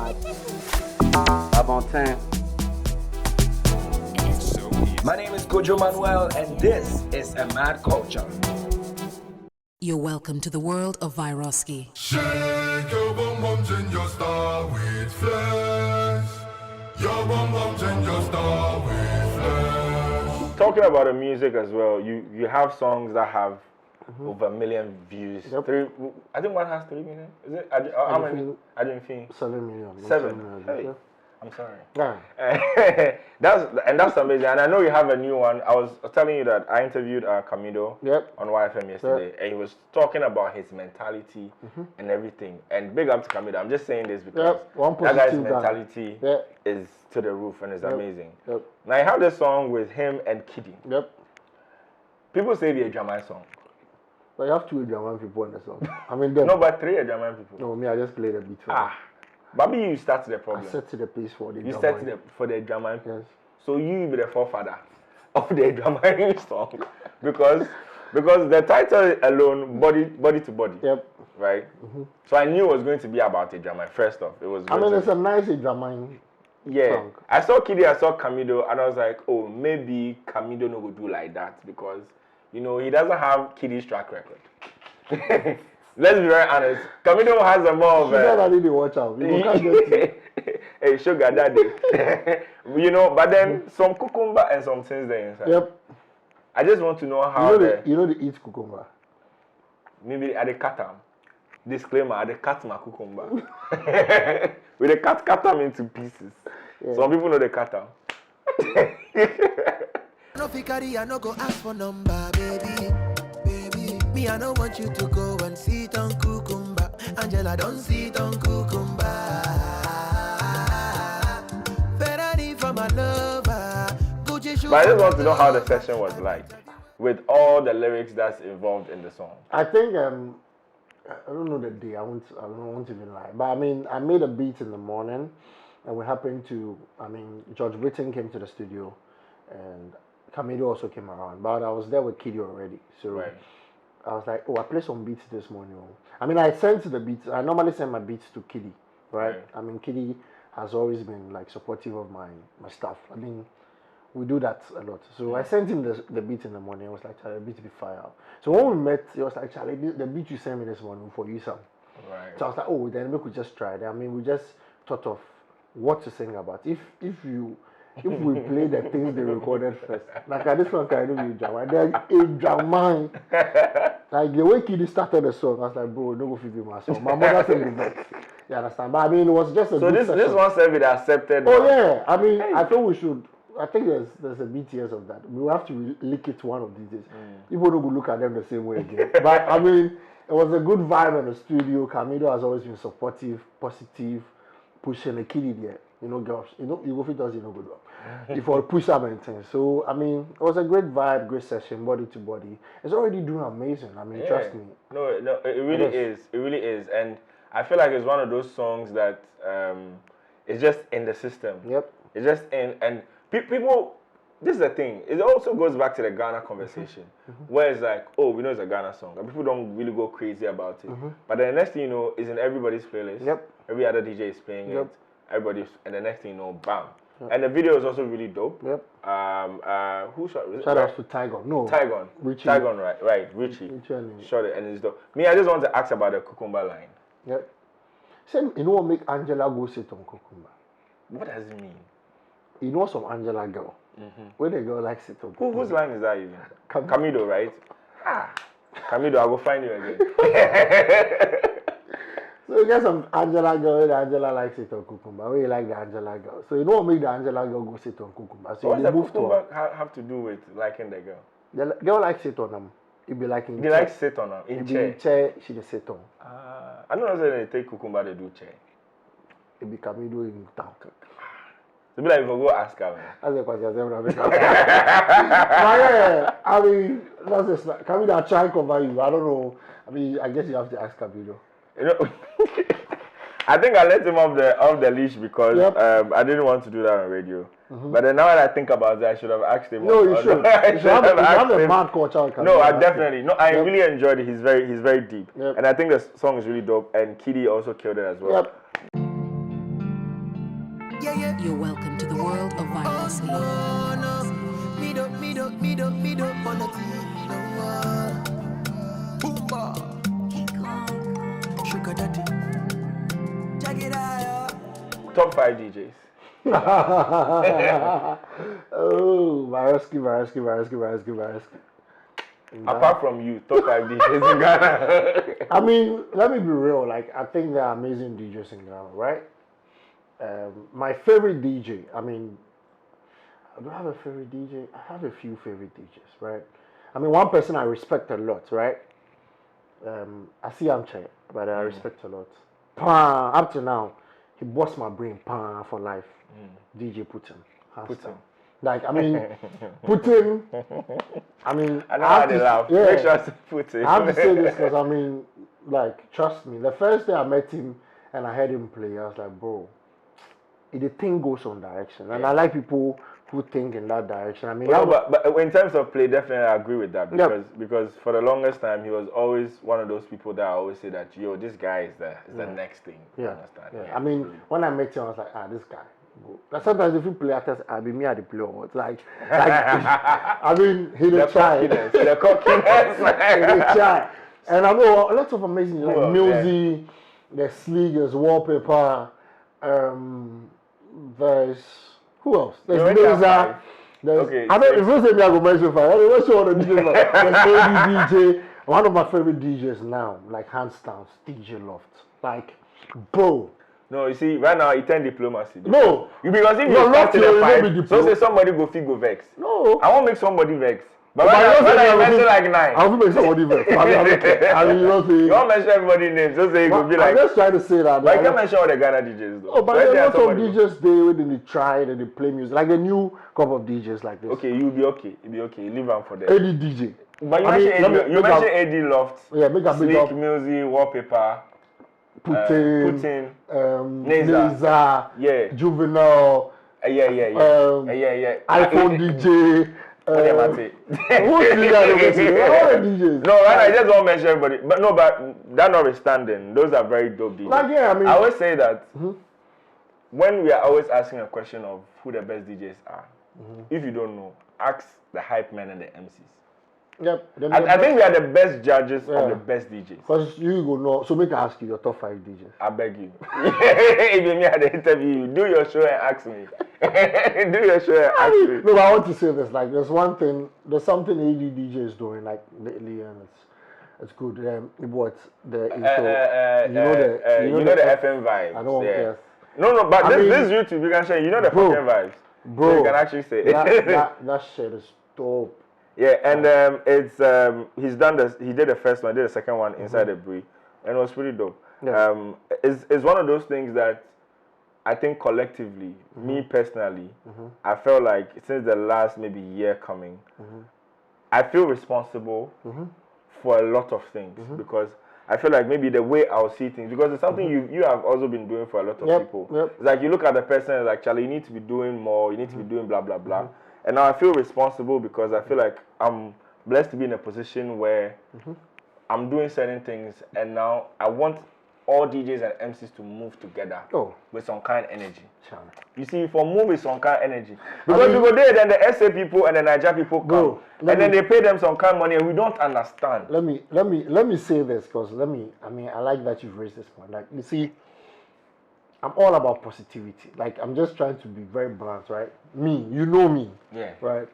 mad. Avantin. My name is Kojo Manuel, and this is amadculture. You're welcome to the world of Vyrusky. Shake your bum bum, change your star with flesh. Your bum bum, change your star with flesh. Talking about the music as well, you have songs that have over 1 million views. Yep. I think one has 3 million. Is it? How many? I didn't think. 7 million. 7. Hey, Yeah. I'm sorry. Yeah. that's amazing. And I know you have a new one. I was telling you that I interviewed Camidoh Yep. on YFM yesterday, and he was talking about his mentality and everything. And big up to Camidoh. I'm just saying this because One that guy's positive guy. mentality Yeah. is to the roof and it's amazing. Yep. Now you have this song with him and KiDi. Yep. People say it's a Jamaican song. But you have 2 German people in the song. I mean, them. No, but 3 are Jamaican people. No, me, I just played a beat for them. Baby, you started the problem. I set to the place for the You German. set it for the Jamaican people. Yes. So you be the forefather of the Jamaican song because the title alone, body to body. Yep. Right. So I knew it was going to be about a Jamaican. First off, it was. I mean, it's a nice German song. I saw KiDi, I saw Camidoh, and I was like, oh, maybe Camidoh no go do like that because he doesn't have KiDi's track record. Let's be very honest. Camidoh has a more of a. Sugar daddy, watch out. You can't get Hey, sugar daddy. But then some cucumber and some things there inside. Yep. I just want to know how they eat cucumber. maybe I dey cut them. Disclaimer: I dey cut my cucumber. We dey cut them into pieces. Yeah. Some people know they cut them. No fikari, I no go ask for number, baby. Me, I don't want you to go and sit on cucumber. Angela, don't sit on cucumber. Ferrari for my lover. Gucci shoes. But I just want to know how the session was like, with all the lyrics that's involved in the song. I think I don't know the day. I don't want to even lie. But I mean, I made a beat in the morning, and we happened to. I mean, George Britton came to the studio, and Camidoh also came around. But I was there with KiDi already, so. Right. I was like, I played some beats this morning. I mean, I sent the beats. I normally send my beats to KiDi, right? I mean, KiDi has always been like supportive of my stuff. I mean, we do that a lot. So I sent him the beat in the morning. I was like, Charlie, the beat be fire. So when we met, he was like, Charlie, the beat you sent me this morning for you, Sam. Right. So I was like, oh, then we could just try it. I mean, we just thought of what to sing about. If we play the things they recorded first, like at this one, I know you drama. They're a drama. Like the way KiDi started the song, I was like, bro, no go fit be my song. My mother said the best. You understand? But I mean, it was just a. So good this one said it accepted. Oh yeah, I mean, I thought we should. I think there's a BTS of that. We will have to leak it one of these days. People don't go look at them the same way again. But I mean, it was a good vibe in the studio. Camidoh has always been supportive, positive, pushing the KiDi there. Girls, you go fit us, good one. If I push up and things. So I mean, it was a great vibe, great session, body to body. It's already doing amazing. I mean, trust me. No, it really is. It really is, and I feel like it's one of those songs that it's just in the system. Yep. It's just in, and people. This is the thing. It also goes back to the Ghana conversation, where it's like, oh, we know it's a Ghana song, and people don't really go crazy about it. But then the next thing you know, it's in everybody's playlist. Yep. Every other DJ is playing it. Everybody's, and the next thing you know, bam. Yep. And the video is also really dope. Yep. Who shot it? Shout out to Tygon. No. Tygon. Richie. Tygon, right. Richie. Shot it, and it's dope. Me, I just want to ask about the cucumber line. Yep. Same, you know what make Angela go sit on cucumber? What does it mean? You know some Angela girl. Where the girl likes sit on cucumber. Whose line is that even? Camidoh. Camidoh, right? Camidoh, I will find you again. So you get some Angela girl, the Angela likes it on cucumber. Where you like the Angela girl. So you know what make the Angela girl go sit on cucumber. So What they does the move to cucumber her. have to do with liking the girl? The girl likes sit on them. It be like in They chair. like sit on her in It be chair. in chair, she dey sit on. I don't know if they take cucumber, they do chair. It be Camidoh in town. It'd be like if I go ask her. Man. That's the question. Yeah, I mean, that's just like, Camidoh try and cover you. I don't know. I mean, I guess you have to ask Camidoh. I think I let him off the leash because I didn't want to do that on radio. But then now that I think about it, I should have asked him. No, you should. You should have a mad culture. No, I definitely. No, I really enjoyed it. He's very deep, and I think the song is really dope. And KiDi also killed it as well. Yep. yeah. You're welcome to the world of Vyrusky. Oh no, me don't wanna see no Boomba, sugar daddy, check it out. Top 5 DJs. Oh, Vyrusky. Apart from you, top 5 DJs in Ghana. I mean, let me be real. Like, I think there are amazing DJs in Ghana, right? My favorite DJ. I mean, do I have a favorite DJ? I have a few favorite DJs, right? I mean, one person I respect a lot, right? I see Amche, but I respect a lot. Up to now, he bust my brain for life. DJ Putin. Like, I mean, Putin. I mean, I know how they laugh. Yeah, Make sure I say Putin. I have to say this because I mean, like, trust me. The first day I met him and I heard him play, I was like, bro, the thing goes on direction, and I like people who think in that direction. I mean, but in terms of play, definitely I agree with that because for the longest time he was always one of those people that I always say that this guy is the next thing. Yeah. Understand? Yeah. I mean, when I met him, I was like, this guy. Like sometimes if you play artists, I be me at the play or what? Like I mean, he did try. The cockiness, he did try. And I know a lot of amazing like music, there's Sleek, there's Wallpaper, there's who else? There's Laser. There's I don't if you say me I go mention for I don't know what the DJ like. There's DJ. One of my favorite DJs now, like hands down, DJ Loft. Like, bro. No, you see, right now, it ain't diplomacy. No. Because if you start to the fight, so say somebody go vex. No. I won't make somebody vex. But when I mention like 9. I will make somebody vex. I mean, you know, you won't mention everybody's names. Just say it will be like. I'm just trying to say that. But I can't mention all the Ghana DJs though. Oh, but there are a lot of DJs there when they try and they play music. Like the new couple of DJs like this. Okay, you'll be okay. You'll be okay. Leave them for them. AD DJ. But you mentioned AD Loft. Yeah, make a big Sleek music, Wallpaper. Putin, Neza, yeah, Juvenile, iPhone DJ. Who's the other DJs? No, I just don't mention everybody. But that notwithstanding, those are very dope DJs. Like, yeah, I mean, I always say that when we are always asking a question of who the best DJs are, if you don't know, ask the hype men and the MCs. Yep. I think we are the best judges of the best DJs. Because you go know. So make I ask you your top 5 DJs. I beg you. If you me at the interview, do your show and ask me. Do your show and ask me. No, but I want to say this. Like, there's something AD DJ is doing like lately, and it's good. What the you know the FM vibes. I know. Yeah. Yes. No, but this YouTube you can share. You know the fucking vibes. Bro, so you can actually say that shit is dope. Yeah, and it's he's done this. He did the first one, did the second one inside the Brie, and it was pretty dope. Yeah. It's one of those things that I think collectively, me personally, I felt like since the last maybe year coming, I feel responsible for a lot of things because I feel like maybe the way I'll see things, because it's something you have also been doing for a lot of people. It's like you look at the person and like, Charlie, you need to be doing more, you need to be doing blah blah blah. And now I feel responsible because I feel like I'm blessed to be in a position where I'm doing certain things, and now I want all DJs and MCs to move together with some kind of energy. You see, for move with some kind of energy. Because you go there, then the SA people and the Niger people come, and then they pay them some kind of money, and we don't understand. Let me say this, because I like that you've raised this point. Like, you see, I'm all about positivity. Like, I'm just trying to be very blunt, right? Me, you know me. Yeah. Right?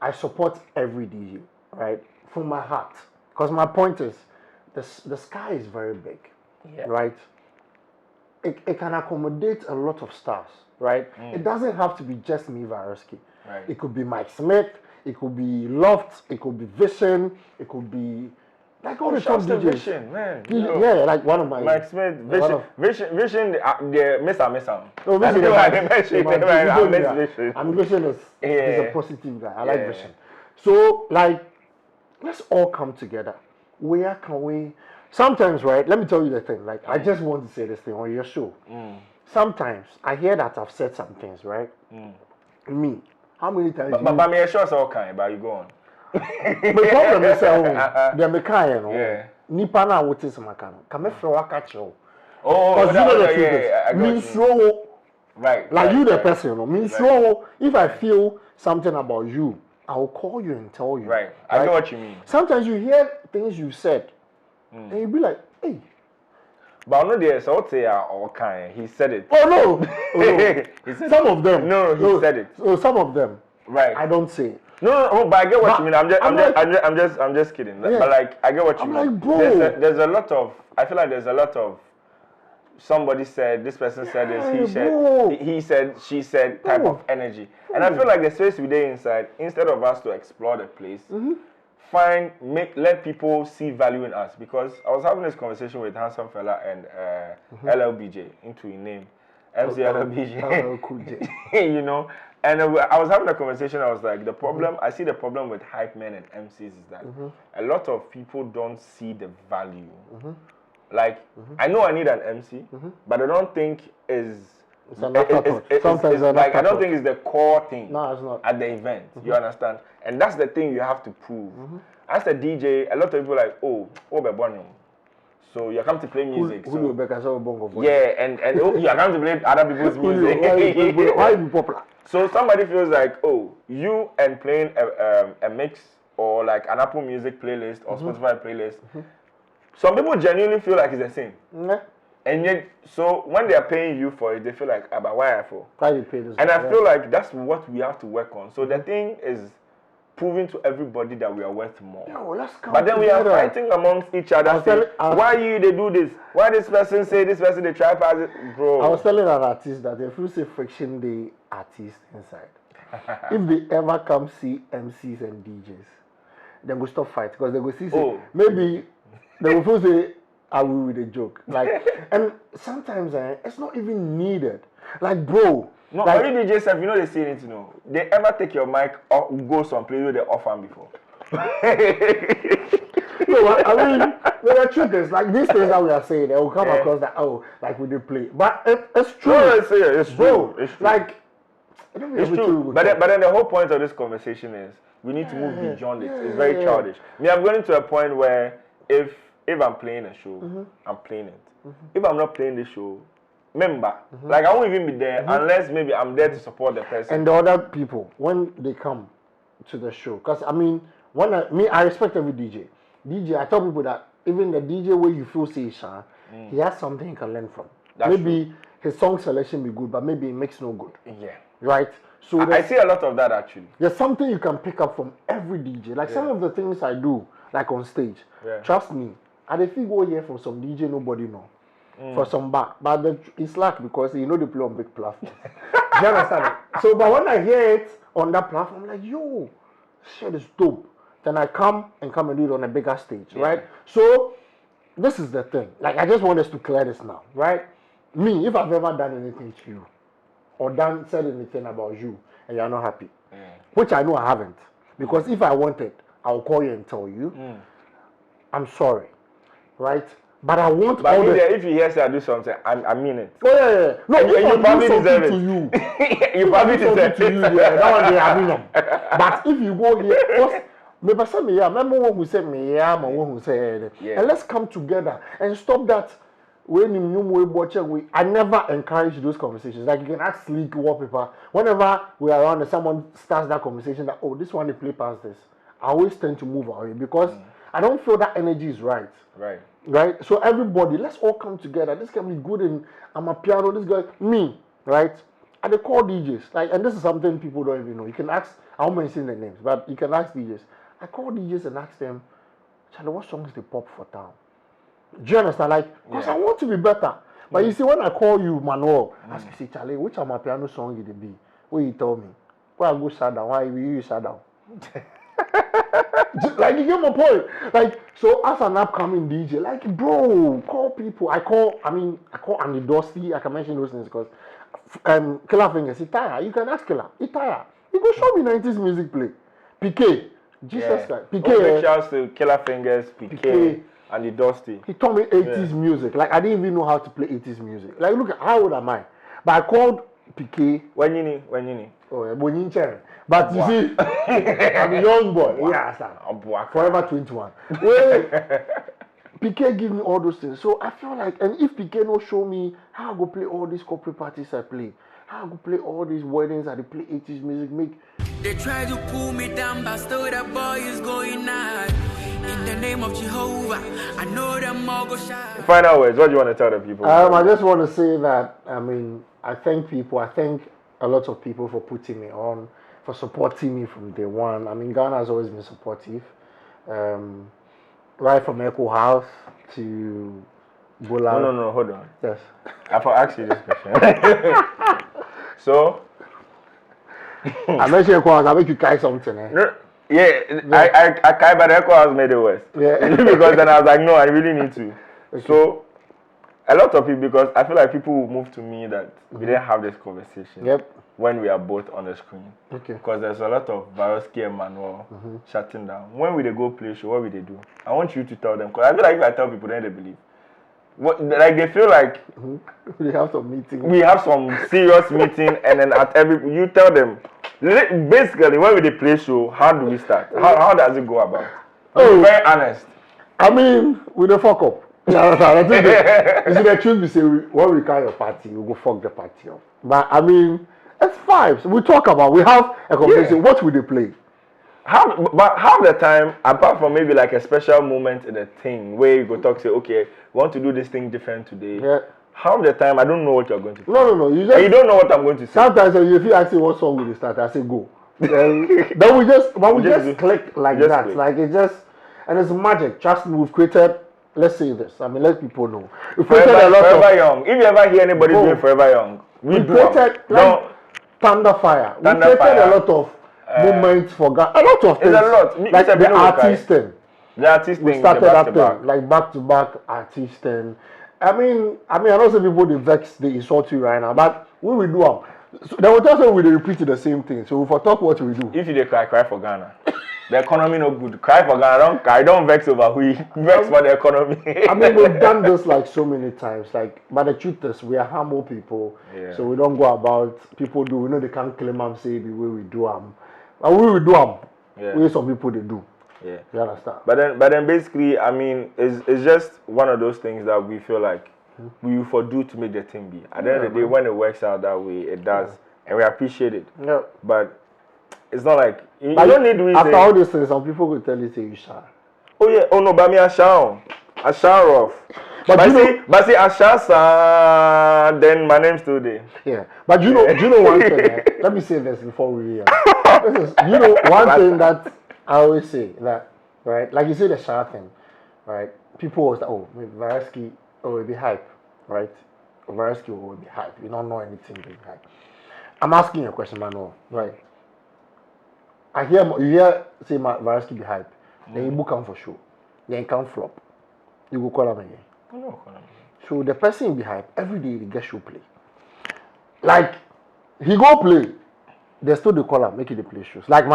I support every DJ, right? From my heart. Because my point is, the sky is very big, right? It can accommodate a lot of stars, right? It doesn't have to be just me, Vyrusky. Right. It could be Mike Smith, it could be Loft, it could be Vision, it could be like all the top DJs. Vision, man. Yeah, like one of my Mike Smith, Vision, the miss. No, Vision Vision is a positive guy. I like Vision. So, like, let's all come together. Where can we? Sometimes, right? Let me tell you the thing. Like, I just want to say this thing on your show. Sometimes I hear that I've said some things, right? Me, how many times? But me sure it's all kind. But you go on. The problem is the mechanic, nipa na wote se makano. Kame fro waka cho. Oh, because you know the truth. Me slow Right. Like right, you, the right. person, I mean, so if I feel something about you, I'll call you and tell you. Right. I know what you mean. Sometimes you hear things you said, and you be like, hey. But I know there's also all kind. He said it. Oh no! Oh, no. He said Some it. of them. No, he said it. So some of them. Right. I don't say it. No, but I get what But you mean. I'm just kidding. Yeah. But like, I get what you I'm mean. like, bro. There's a lot of. I feel like there's a lot of. Somebody said, this person said this, he said, she said, type of energy. And I feel like the space we there inside, instead of us to explore the place, let people see value in us. Because I was having this conversation with Handsome Fella and LLBJ, into a name, MC LLBJ, you know. And I was having a conversation, I was like, the problem, I see the problem with hype men and MCs is that a lot of people don't see the value. Like, I know I need an MC, but I don't think it's like, I don't think it's the core thing No, it's not. at the event. You understand? And that's the thing you have to prove. As a DJ, a lot of people are like, oh, so you come to play music. Yeah, and you are coming to play other people's music. Why be popular? So somebody feels like, oh, you and playing a mix or like an Apple Music playlist or Spotify playlist. Some people genuinely feel like it's the same. And yet, so when they are paying you for it, they feel like, but why I for? Why you pay this? And I feel like that's what we have to work on. So the thing is proving to everybody that we are worth more. Yo, let's come but then together. We are fighting amongst each other. Why they do this? Why this person say this person they try pass it, bro? I was telling an artist that if you say friction day artist inside, if they ever come see MCs and DJs, then go stop fight because they go see maybe they will first say, "I will with a joke." Like, and sometimes it's not even needed. Like, bro. No, like, every DJ self, you know they say it, you know. They ever take your mic or go someplace where they offer before. No, I mean, the truth is, like these things that we are saying, they will come across that, like we did play. But it's true. No, it's true. Bro, it's true. like, it's true. But then the whole point of this conversation is we need to move beyond it. It's very childish. Me, I'm going to a point where if I'm playing a show, I'm playing it. If I'm not playing the show, remember, like I won't even be there unless maybe I'm there to support the person. And the other people, when they come to the show, because I mean, I respect every DJ. I tell people that even the DJ where you feel say, he has something you can learn from. That's maybe true. His song selection be good, but maybe it makes no good. Yeah. Right? So I see a lot of that actually. There's something you can pick up from every DJ. Like some of the things I do, like on stage. Yeah. Trust me, I think go here for some DJ nobody know. For some bar. But it's like because you know they play on big platforms. Do you understand? So but when I hear it on that platform, I'm like, yo, shit is dope. Then I come and do it on a bigger stage, right? So this is the thing. Like I just want us to clear this now, right? Me, if I've ever done anything to you or said anything about you and you're not happy, which I know I haven't, because if I wanted, I'll call you and tell you, I'm sorry, right? But I want all if you hear say I do something, I mean it. Oh yeah. No, and you probably deserve it. To you. You probably deserve it. To you, yeah. That one day I mean them. But if you go here, remember one who said me, and one who said, and let's come together and stop that. I never encourage those conversations. Like you can ask Sleek Wallpaper. Whenever we are around and someone starts that conversation that, oh, this one they play past this, I always tend to move away because I don't feel that energy is right. Right? So everybody, let's all come together. This can be good and I'm a piano, this guy, me, right? And they call DJs. Like, and this is something people don't even know. You can ask, I won't mention their names, but you can ask DJs. I call DJs and ask them, Charlie, what songs they pop for town? Do you understand? Like, because I want to be better. But you see, when I call you, Manuel, ask you, say, Charlie, which are my piano song did it be? What you tell me? Why I go shut down? Why you shut down? Like, you get my point. Like, so as an upcoming DJ, like, bro, call people. I call Andy Dusty. I can mention those things because Killer Fingers, he tired. You can ask Killer. He tired. He go show me 90s music play. PK. Jesus Christ. PK. Big shouts to Killer Fingers, PK. And the Dusty. He taught me 80s music. Like, I didn't even know how to play 80s music. Like, look, how old am I? But I called PK. When you need. Oh, yeah, when you cherry. But you see, I'm a young boy. Yeah, forever 21. Well, PK give me all those things. So I feel like, and if PK no show me how I go play all these corporate parties I play, I go play all these weddings, I play 80s music, make. They try to pull me down, but still the boy is going on. In the name of Jehovah, I know them all go shine. Final words, what do you want to tell the people? I just want to say that, I thank people, I thank a lot of people for putting me on, for supporting me from day one. Ghana has always been supportive. Right from Echo House to Bola. No, hold on. Yes. I have to ask you this question. So, I mentioned Echo House, I make you carry something. no, I can't, but Echo House made it worse. Yeah. Because then I was like, no, I really need to. Okay. So, a lot of people, because I feel like people will move to me that we didn't have this conversation. Yep. When we are both on the screen. Okay. Because there's a lot of Vyrusky and Manuel shutting down. When we they go play show, what will they do? I want you to tell them. Because I feel like if I tell people, then they believe. Like they feel like we have some meeting. We have some serious meeting, and then at every you tell them. Basically, when we they play show, how do we start? How does it go about? Be very honest. We don't fuck up. I think the truth we say when we carry a party, we go fuck the party up. But it's vibes. We talk about. We have a conversation. Yeah. What will they play? But half the time, apart from maybe like a special moment in a thing where you go talk, say, okay, we want to do this thing different today. Yeah. Half the time, I don't know what you're going to say. No. You don't know what I'm going to say. Sometimes if you ask me what song will you start, I say go. Then we just click like that. Click. Like it just, and it's magic. Trust me, we've created. Let's say this. Let people know. We've created a lot Forever Young. If you ever hear anybody doing Forever Young, we created Thunder Fire. We created a lot of moments for God. A lot of things. It's a lot. Like the artist thing. The artist we thing. Started that thing. Like back to back artist thing. I know some people they vex, they insult you right now, but we will do them. So they will just say we repeat the same thing. So if I talk what we do. If you cry for Ghana. The economy no good. Cry for Ghana. Don't cry. Don't vex over who vex for the economy. We've done this like so many times. Like, but the truth is, we are humble people, so we don't go about people do. We know they can't claim them say the way we do them, and we will do them. Yeah. We some people they do. Yeah, you understand. But then basically, it's just one of those things that we feel like we will do to make the thing be. At the end of the day, when it works out that way, it does, and we appreciate it. Yeah. But it's not like you don't need to. After all these things, some people will tell you say you shall. Oh yeah. Oh no, but me I shall rough. But see, I shall then my name's still there. Yeah. But you know one thing. Right? Let me say this before we read. One thing that I always say that, right? Like you say the shall thing, right? People always like, Vyrusky, it'll be hype, right? Vyrusky will be hype. You don't know anything big hype. I'm asking you a question, Manuel, right? You hear say Vyrusky be hype, then you book him for show, then he can't flop. You go call him again. No. So the person be hype every day they get show play. Like he go play, they still they call him, make it the play shows. Like he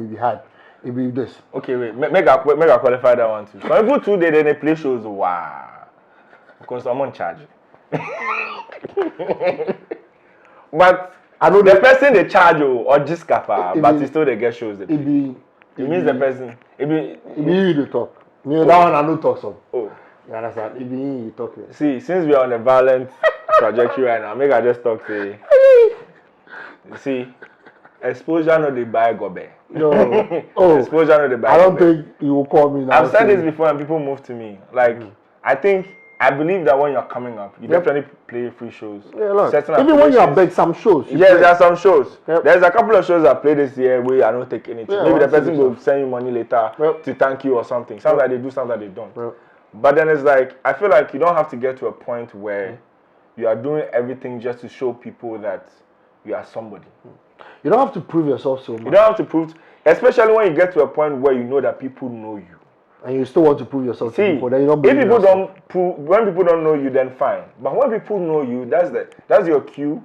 be hype, he be this. Okay, wait, make I qualify that one too. Some people too they play shows. Wow, because I'm on charge. But I know the person they charge or just kappa, but still they get shows. It means the person. It be you to talk. Me that one I no talk some. Oh, you understand? It be you talk. See, since we are on a violent trajectory right now, make I just talk to you. See, exposure no they buy gobe. No. Exposure no they buy. I don't think you will call me now. I've said this before and people move to me. Like I believe that when you're coming up, you definitely play free shows. Yeah, even when you are big, some shows. Yes, there are some shows. Yep. There's a couple of shows I played this year where I don't take anything. Yeah, maybe the person will send you money later to thank you or something. Sometimes they do, sometimes they don't. But then it's like, I feel like you don't have to get to a point where you are doing everything just to show people that you are somebody. You don't have to prove yourself so much. You don't have to prove, especially when you get to a point where you know that people know you. And you still want to prove yourself to people. Then you don't if people when people don't know you, then fine. But when people know you, that's your cue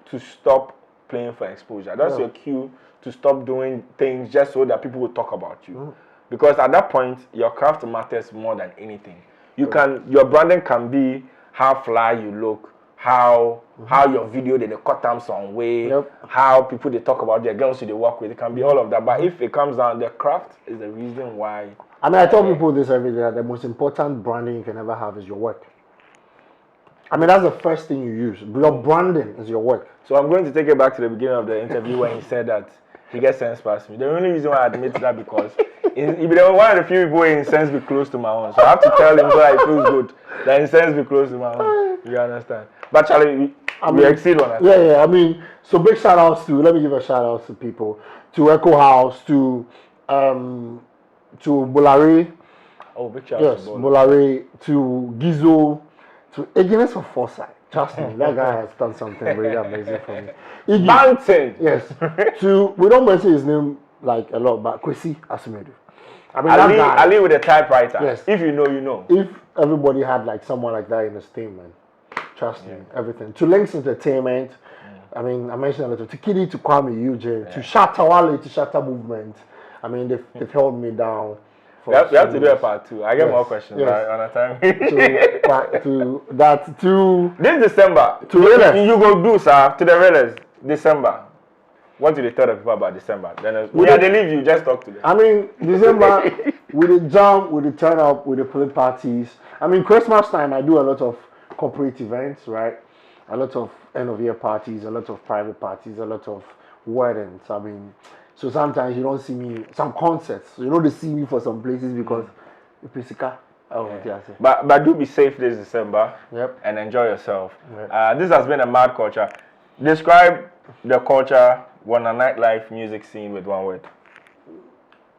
to stop playing for exposure. That's your cue to stop doing things just so that people will talk about you. Because at that point, your craft matters more than anything. Your branding can be how fly you look, how your video they cut them some way, how people they talk about their girls they work with. It can be all of that. But if it comes down, the craft is the reason why. I tell people this every day that the most important branding you can ever have is your work. I mean, that's the first thing you use. Your branding is your work. So I'm going to take it back to the beginning of the interview when he said that he gets sense past me. The only reason why I admit that because he be one of the few people where his sense be close to my own. So I have to tell him so that it feels good that his sense be close to my own. You understand? But Charlie, we exceed on that. Yeah. I mean, so big shout outs to, let me give a shout out to people, to Echo House, to Bolare. Oh, big shout Yes, Bolare, to Gizo, to Agnes of Foresight. Trust me, that guy has done something really amazing for me. Bouncing. Yes. We don't mention his name like a lot, but Kwesi Asumedu. I mean, Ali with a typewriter. Yes. If you know, you know. If everybody had like someone like that in his team, man, trust me, everything. To Links Entertainment, I mean, I mentioned a lot to KiDi, to Kwame Eugene, to Shatta Wale, to Shatta Movement. I mean, they've held me down. We have to do a part 2. I get more questions on a time. This December, you go do, sir, to the realers, December. What do they tell the people about December? Then they leave you, just talk to them. I mean, December, with the jam, with the turn up, with the play parties. I mean, Christmas time, I do a lot of corporate events, right? A lot of end of year parties, a lot of private parties, a lot of weddings. I mean, so sometimes you don't see me, some concerts, you know, they see me for some places because the physical. But do be safe this December. Yep. And enjoy yourself. Yep. This has been a mad culture. Describe the culture on a nightlife music scene with one word.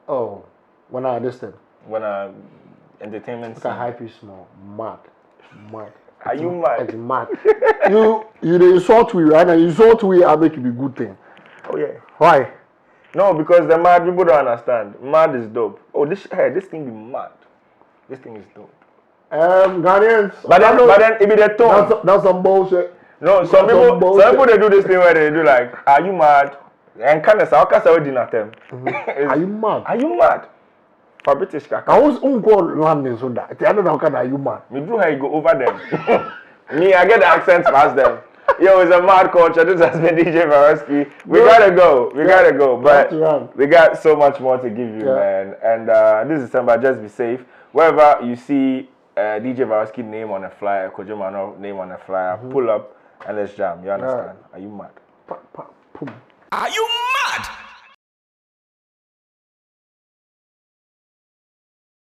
Oh, when I understand. When a entertainment scene. Can hype you small. Mad. Are you mad? It's mad. you insult me, right? And insult me, I make it be good thing. Oh yeah. Why? No, because the mad people don't understand. Mad is dope. Oh, this thing be mad. This thing is dope. Ghanaians. But then it be the tone. That's some bullshit. No, some people they do this thing where they do like, are you mad? And kind of say, okay, dinner them. Are you mad? Are you mad? For British kaka. I was uncle landing so that. I don't know how are you mad. Me do how you go over them. Me, I get the accent past them. Yo, it's a mad culture. This has been DJ Vyrusky. We gotta go. But we got so much more to give you, man. And this December, just be safe. Wherever you see DJ Vyrusky name on a flyer, Kojo Mano name on a flyer, pull up and let's jam. You understand? Are you mad? Are you mad?